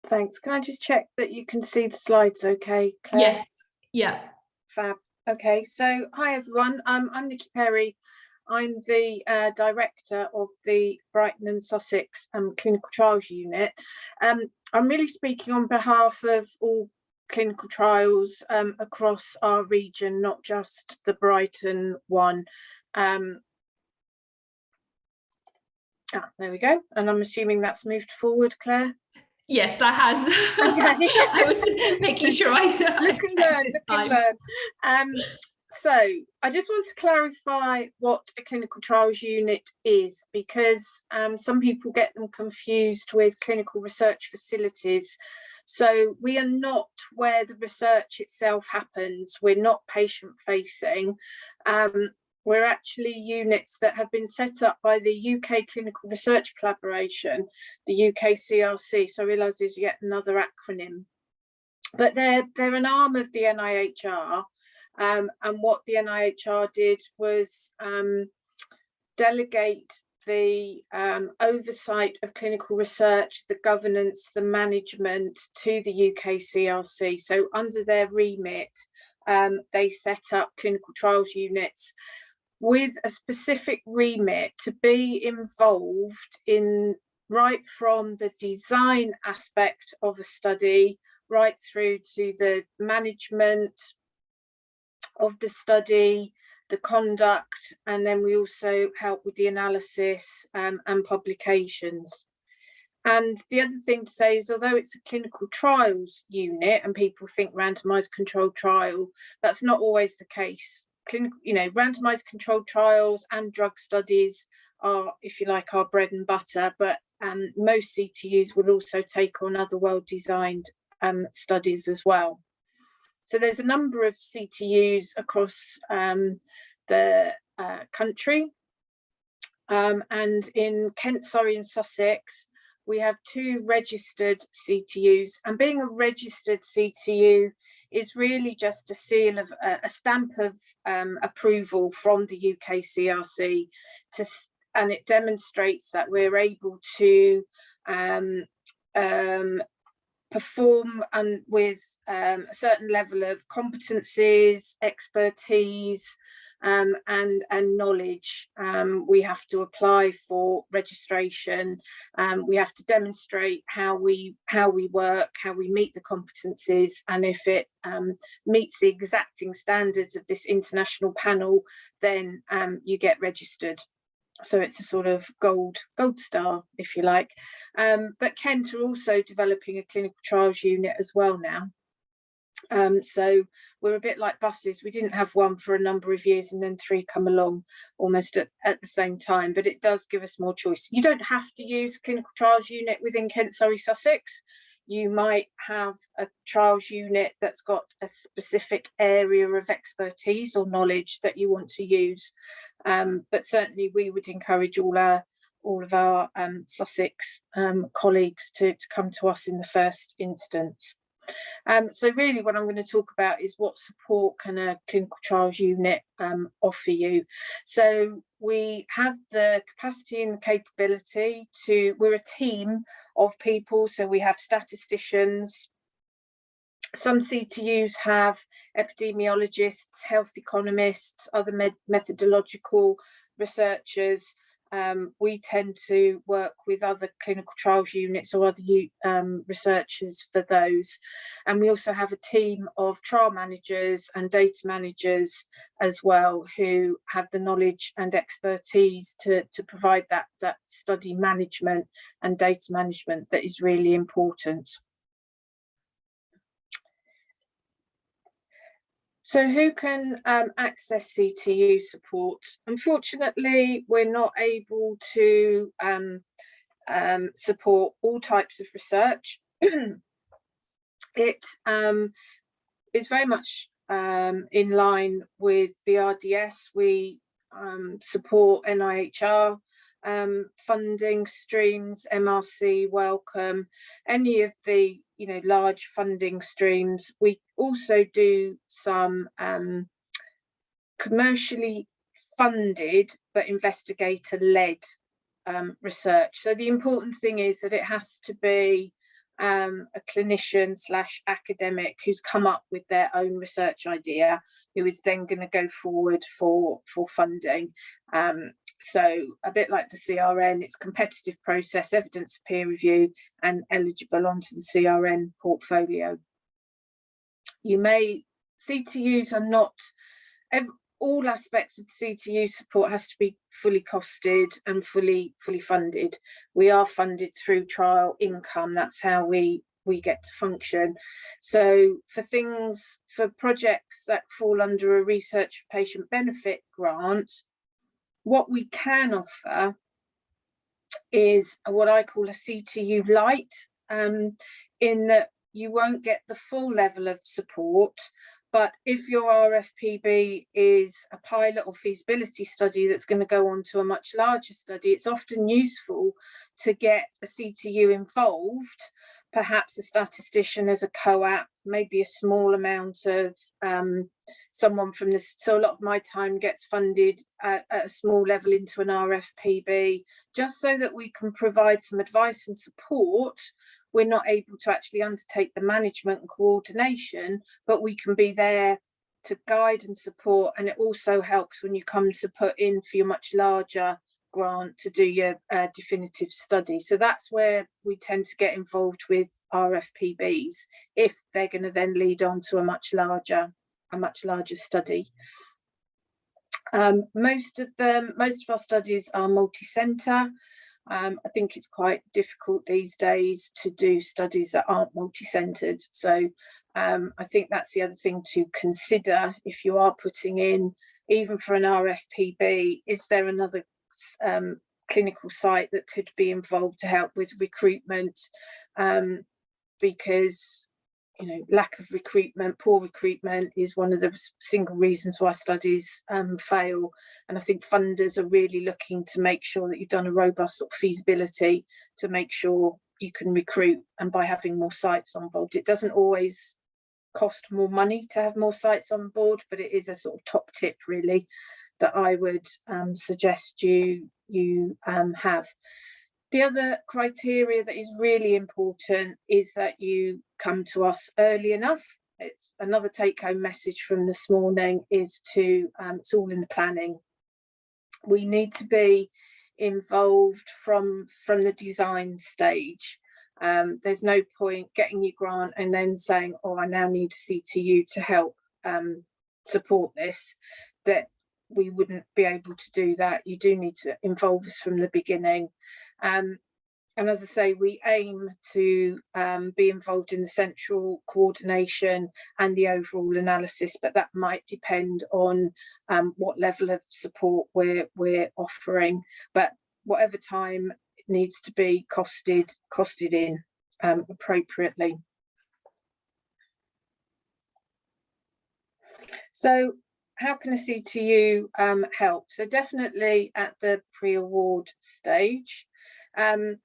Thanks. Can I just check that you can see the slides okay, Claire? Yes. Yeah. Fab. Okay, so hi everyone. I'm Nicky Perry. I'm the director of the Brighton and Sussex Clinical Trials Unit. I'm really speaking on behalf of all clinical trials across our region, not just the Brighton one. There we go. And I'm assuming that's moved forward, Claire? Yes, that has. Okay. I was making sure I look and learn. So I just want to clarify what a clinical trials unit is, because some people get them confused with clinical research facilities. So we are not where the research itself happens. We're not patient facing. We're actually units that have been set up by the UK Clinical Research Collaboration, the UK CRC. So I realise there's yet another acronym, but they're an arm of the NIHR. And what the NIHR did was delegate the oversight of clinical research, the governance, the management to the UK CRC. So under their remit, they set up clinical trials units with a specific remit to be involved in right from the design aspect of a study right through to the management of the study, the conduct, and then we also help with the analysis and publications. And the other thing to say is, although it's a clinical trials unit and people think randomized controlled trial, that's not always the case. Randomized controlled trials and drug studies are, if you like, our bread and butter, but most CTUs will also take on other well-designed studies as well. So there's a number of CTUs across the country, and in Kent, Surrey and Sussex, we have 2 registered CTUs, and being a registered CTU is really just a seal of a stamp of approval from the UK CRC, and it demonstrates that we're able to perform and with a certain level of competencies, expertise, and knowledge. We have to apply for registration. We have to demonstrate how we work, how we meet the competencies, and if it meets the exacting standards of this international panel, then you get registered. So it's a sort of gold star, if you like. But Kent are also developing a clinical trials unit as well now. So we're a bit like buses. We didn't have one for a number of years, and then 3 come along almost at the same time, but it does give us more choice. You don't have to use a clinical trials unit within Kent, Surrey, Sussex. You might have a trials unit that's got a specific area of expertise or knowledge that you want to use, but certainly we would encourage all of our Sussex colleagues to come to us in the first instance. So really what I'm going to talk about is what support can a clinical trials unit offer you. So we have the capacity and the capability we're a team of people, so we have statisticians. Some CTUs have epidemiologists, health economists, other methodological researchers. We tend to work with other clinical trials units or other researchers for those. And we also have a team of trial managers and data managers as well, who have the knowledge and expertise to provide that study management and data management that is really important. So who can access CTU support? Unfortunately, we're not able to support all types of research. It is very much in line with the RDS. We support NIHR funding streams, MRC, Wellcome, any of the large funding streams. We also do some commercially funded but investigator-led research. So the important thing is that it has to be a clinician / academic who's come up with their own research idea, who is then going to go forward for funding. So a bit like the CRN, it's competitive process, evidence peer review, and eligible onto the CRN portfolio. CTUs are not, all aspects of CTU support has to be fully costed and fully funded. We are funded through trial income. That's how we get to function. So for projects that fall under a research for patient benefit grant, what we can offer is what I call a CTU light, in that you won't get the full level of support. But if your RFPB is a pilot or feasibility study that's going to go on to a much larger study, it's often useful to get a CTU involved, perhaps a statistician as a co-op, maybe a small amount of someone from this. So a lot of my time gets funded at a small level into an RFPB, just so that we can provide some advice and support. We're not able to actually undertake the management and coordination, but we can be there to guide and support. And it also helps when you come to put in for your much larger grant to do your definitive study. So that's where we tend to get involved with RFPBs, if they're going to then lead on to a much larger study. Most of our studies are multi-centre. I think it's quite difficult these days to do studies that aren't multi-centred. So I think that's the other thing to consider if you are putting in, even for an RFPB, is there another clinical site that could be involved to help with recruitment? Because lack of recruitment, poor recruitment, is one of the single reasons why studies fail. And I think funders are really looking to make sure that you've done a robust sort of feasibility to make sure you can recruit. And by having more sites on board, it doesn't always cost more money to have more sites on board, but it is a sort of top tip really that I would suggest you have. The other criteria that is really important is that you come to us early enough. It's another take-home message from this morning, is to it's all in the planning. We need to be involved from the design stage. There's no point getting your grant and then saying, oh, I now need CTU to help support this. That we wouldn't be able to do that. You do need to involve us from the beginning. And as I say, we aim to be involved in the central coordination and the overall analysis, but that might depend on what level of support we're offering. But whatever time needs to be costed in appropriately. So how can a CTU help? So definitely at the pre-award stage. And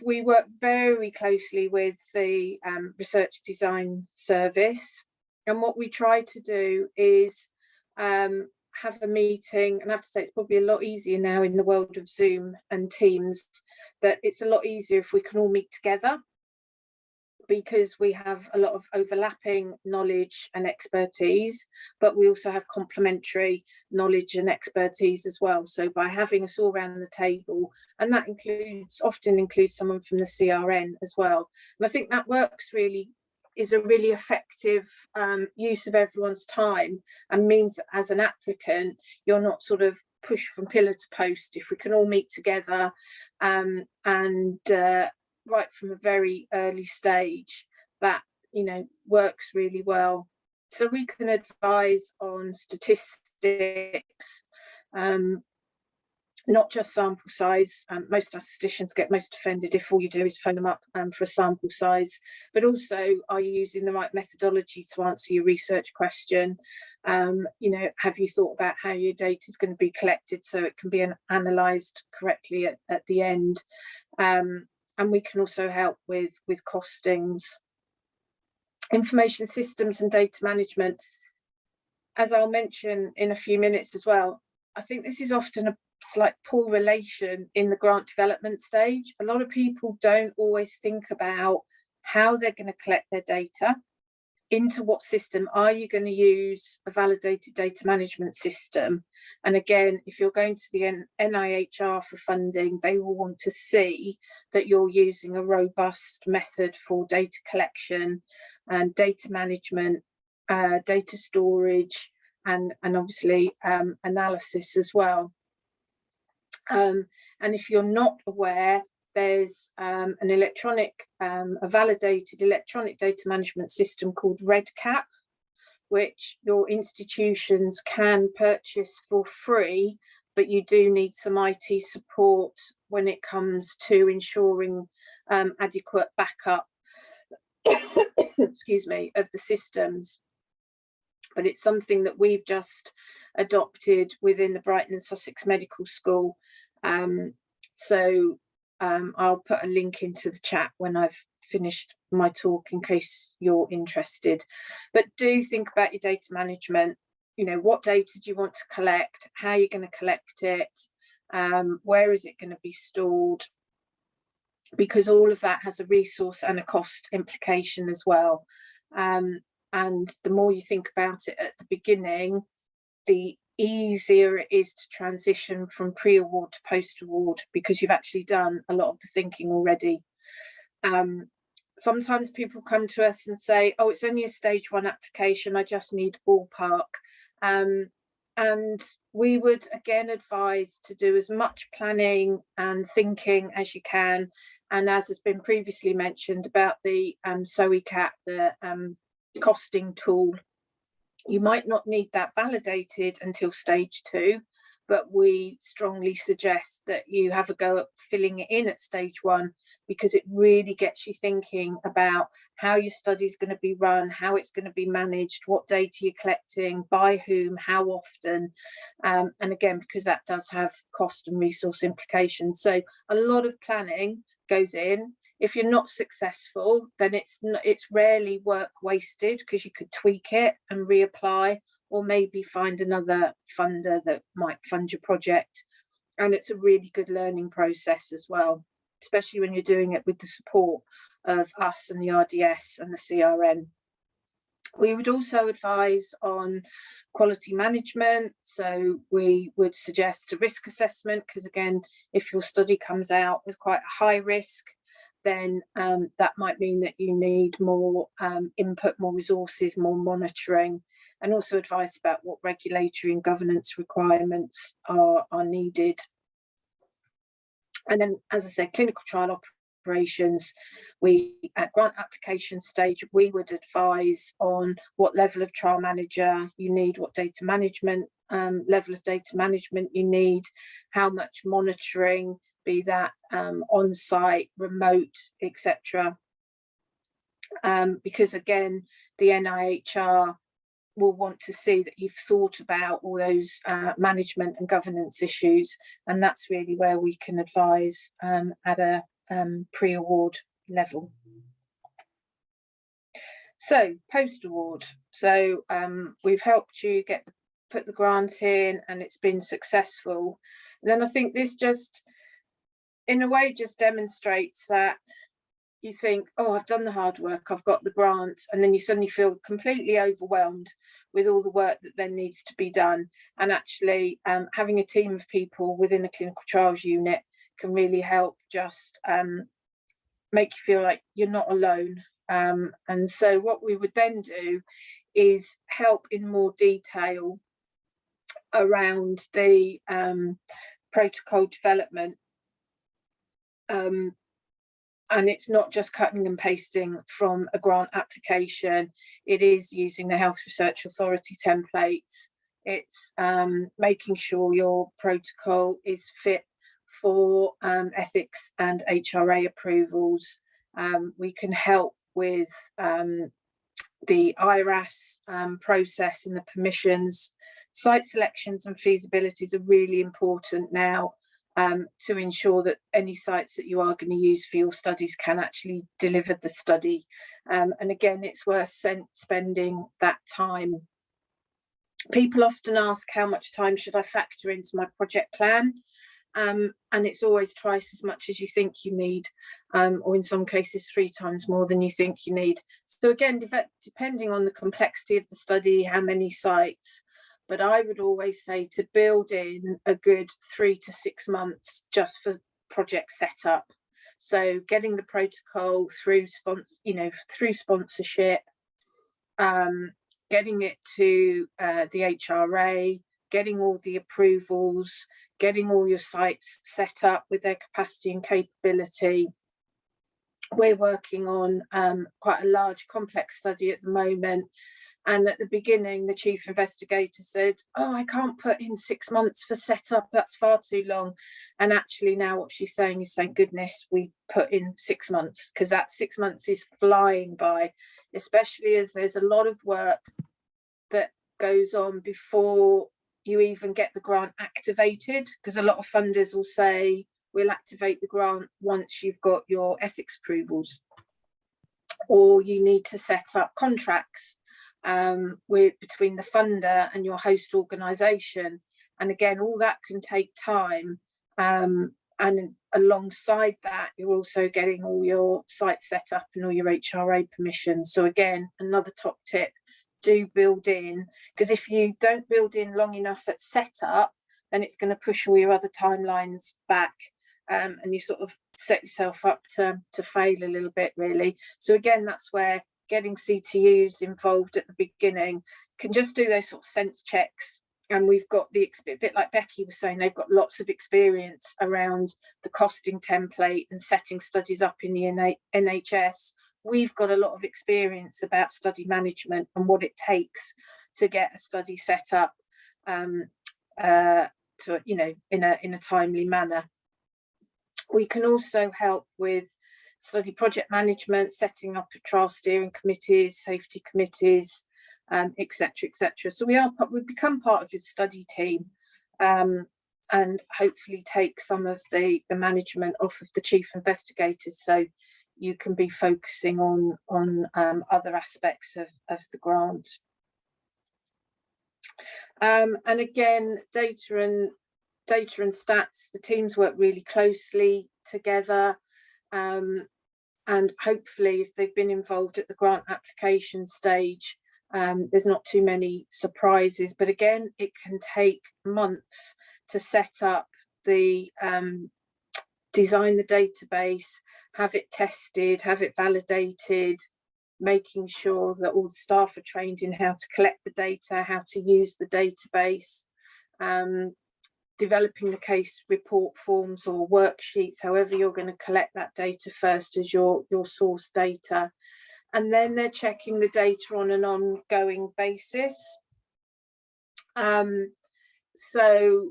we work very closely with the research design service. And what we try to do is have a meeting, and I have to say it's probably a lot easier now in the world of Zoom and Teams, that it's a lot easier if we can all meet together, because we have a lot of overlapping knowledge and expertise, but we also have complementary knowledge and expertise as well. So by having us all around the table, and that often includes someone from the CRN as well. And I think that is a really effective use of everyone's time, and means that as an applicant, you're not sort of pushed from pillar to post. If we can all meet together and right from a very early stage, that works really well. So we can advise on statistics, not just sample size. Most statisticians get most offended if all you do is phone them up for a sample size, but also, are you using the right methodology to answer your research question? Have you thought about how your data is going to be collected so it can be analysed correctly at the end? And we can also help with costings. Information systems and data management, as I'll mention in a few minutes as well, I think this is often a slight poor relation in the grant development stage. A lot of people don't always think about how they're going to collect their data, into what system. Are you going to use a validated data management system? And again, if you're going to the NIHR for funding, they will want to see that you're using a robust method for data collection and data management, data storage, and obviously analysis as well. And if you're not aware, there's a validated electronic data management system called REDCap, which your institutions can purchase for free, but you do need some IT support when it comes to ensuring adequate backup excuse me, of the systems. But it's something that we've just adopted within the Brighton and Sussex Medical School. I'll put a link into the chat when I've finished my talk in case you're interested. But do think about your data management. You know, what data do you want to collect? How are you going to collect it? Where is it going to be stored? Because all of that has a resource and a cost implication as well. And the more you think about it at the beginning, the easier it is to transition from pre-award to post-award, because you've actually done a lot of the thinking already. Sometimes people come to us and say, oh, it's only a stage 1 application, I just need ballpark. And we would again advise to do as much planning and thinking as you can. And as has been previously mentioned about the SOECAT, the costing tool, you might not need that validated until stage 2, but we strongly suggest that you have a go at filling it in at stage 1, because it really gets you thinking about how your study is going to be run, how it's going to be managed, what data you're collecting, by whom, how often, and again, because that does have cost and resource implications. So a lot of planning goes in. If you're not successful, then it's rarely work wasted, because you could tweak it and reapply, or maybe find another funder that might fund your project. And it's a really good learning process as well, especially when you're doing it with the support of us and the RDS and the CRN. We would also advise on quality management. So we would suggest a risk assessment, because again, if your study comes out as quite a high risk, then that might mean that you need more input, more resources, more monitoring, and also advice about what regulatory and governance requirements are needed. And then, as I said, clinical trial operations, at grant application stage, we would advise on what level of trial manager you need, what data management, level of data management you need, how much monitoring, be that on-site, remote, etc. Because again, the NIHR will want to see that you've thought about all those management and governance issues, and that's really where we can advise at a pre-award level. So post-award, so we've helped you put the grant in and it's been successful. And then I think this just, in a way, just demonstrates that you think, oh, I've done the hard work, I've got the grant, and then you suddenly feel completely overwhelmed with all the work that then needs to be done. And actually having a team of people within a clinical trials unit can really help just make you feel like you're not alone. And so what we would then do is help in more detail around the protocol development. And it's not just cutting and pasting from a grant application, it is using the Health Research Authority templates. It's making sure your protocol is fit for ethics and HRA approvals. We can help with the IRAS process and the permissions. Site selections and feasibilities are really important now, to ensure that any sites that you are going to use for your studies can actually deliver the study. And again, it's worth spending that time. People often ask, how much time should I factor into my project plan? and it's always twice as much as you think you need, or in some cases 3 times more than you think you need. So again, depending on the complexity of the study, how many sites, but I would always say to build in a good 3 to 6 months just for project setup. So getting the protocol through through sponsorship, getting it to the HRA, getting all the approvals, getting all your sites set up with their capacity and capability. We're working on quite a large complex study at the moment, and at the beginning the chief investigator said, oh, I can't put in 6 months for setup, that's far too long. And actually now what she's saying is, thank goodness we put in 6 months, because that 6 months is flying by, especially as there's a lot of work that goes on before you even get the grant activated, because a lot of funders will say we'll activate the grant once you've got your ethics approvals, or you need to set up contracts between the funder and your host organisation. And again, all that can take time, and alongside that you're also getting all your sites set up and all your HRA permissions. So again, another top tip, do build in, because if you don't build in long enough at setup, then it's going to push all your other timelines back, and you sort of set yourself up to fail a little bit, really. So again, that's where getting CTUs involved at the beginning can just do those sort of sense checks. And we've got a bit like Becky was saying, they've got lots of experience around the costing template and setting studies up in the NHS. We've got a lot of experience about study management and what it takes to get a study set up to, in a timely manner. We can also help with study project management, setting up trial steering committees, safety committees, etc., etc. So we've become part of your study team, and hopefully take some of the management off of the chief investigators, so you can be focusing on other aspects of the grant. And again, data and stats, the teams work really closely together, and hopefully if they've been involved at the grant application stage, there's not too many surprises. But again, it can take months to set up the design the database, have it tested, have it validated, making sure that all the staff are trained in how to collect the data, how to use the database, developing the case report forms or worksheets, however you're going to collect that data first as your source data. And then they're checking the data on an ongoing basis. So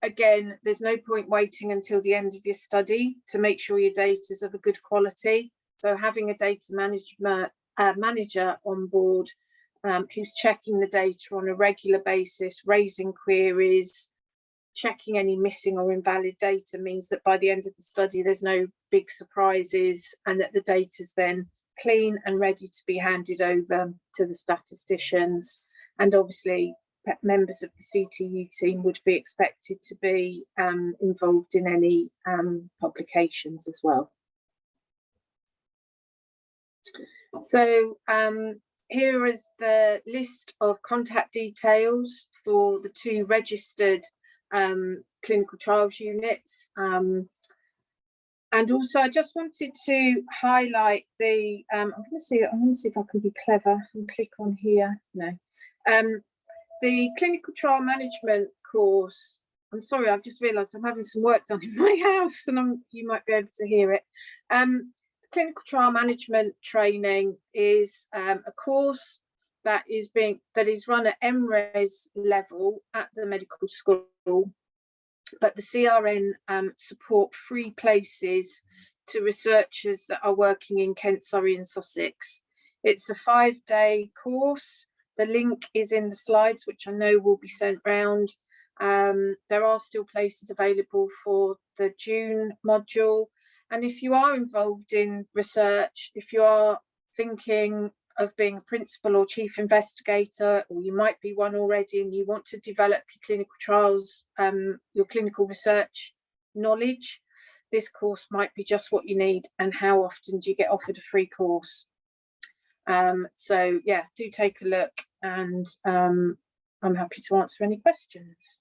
again, there's no point waiting until the end of your study to make sure your data is of a good quality. So having a data manager on board who's checking the data on a regular basis, raising queries, checking any missing or invalid data, means that by the end of the study there's no big surprises, and that the data is then clean and ready to be handed over to the statisticians. And obviously members of the CTU team would be expected to be involved in any publications as well. So here is the list of contact details for the 2 registered clinical trials units, and also I just wanted to highlight the I'm going to see if I can be clever and click on here. No, the clinical trial management course. I'm sorry, I've just realised I'm having some work done in my house, and you might be able to hear it. The clinical trial management training is a course that is run at MRes level at the medical school, but the CRN support 3 places to researchers that are working in Kent, Surrey and Sussex. It's a 5-day course. The link is in the slides, which I know will be sent round. There are still places available for the June module. And if you are involved in research, if you are thinking of being a principal or chief investigator, or you might be one already and you want to develop your clinical trials, your clinical research knowledge, this course might be just what you need. And how often do you get offered a free course? So yeah, do take a look, and I'm happy to answer any questions.